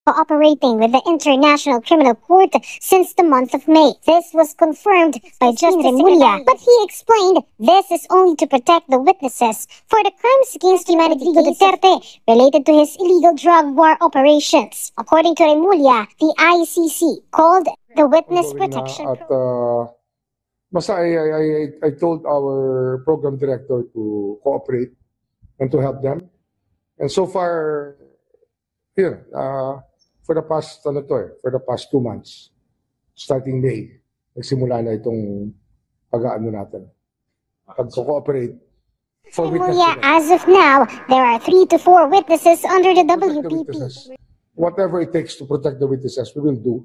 cooperating with the International Criminal Court since the month of May. This was confirmed by Justice Remulla, but he explained this is only to protect the witnesses for the crimes against humanity of Duterte related to his illegal drug war operations. According to Remulla, the ICC called the Witness Protection Program. Basta I told our program director to cooperate and to help them. And so far, here, for the past 2 months, starting May, nagsimula na itong pag-aano natin, pag-cooperate for witnesses. As of now, there are 3 to 4 witnesses under the WPP. Whatever it takes to protect the witnesses, we will do.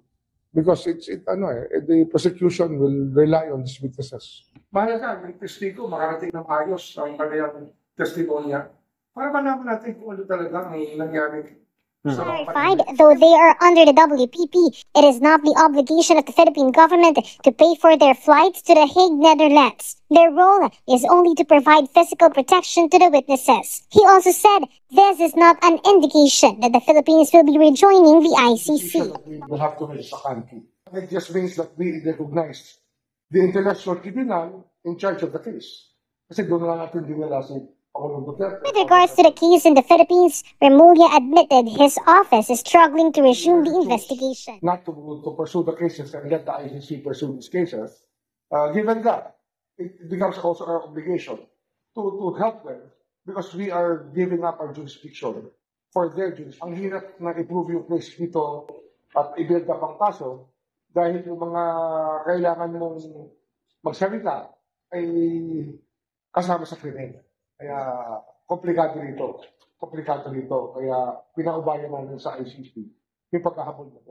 Because the prosecution will rely on these witnesses. Mahalaga, yung testigo, makarating ng ayos ang kanyang testimonya para malaman natin kung ano talaga ang nangyari. Clarified, though they are under the WPP, it is not the obligation of the Philippine government to pay for their flights to The Hague, Netherlands. Their role is only to provide physical protection to the witnesses. He also said this is not an indication that the Philippines will be rejoining the ICC. We will have to make a country. It just means that we recognize the International Tribunal in charge of the case. Kasi doon na natin dinala si Pangulong Duterte. With regards to the case in the Philippines, Remulla admitted his office is struggling to resume the investigation. Not to pursue the cases and let the ICC pursue these cases. Given that, it becomes also our obligation to help them because we are giving up our jurisdiction for their jurisdiction. Ang hirap na i-prove yung case dito at i-build up ang kaso dahil yung mga kailangan mong magsalita ay kasama sa krimen. Kaya komplikado rito. Kaya pinaubayan namin sa ICC yung pagkahabol mo.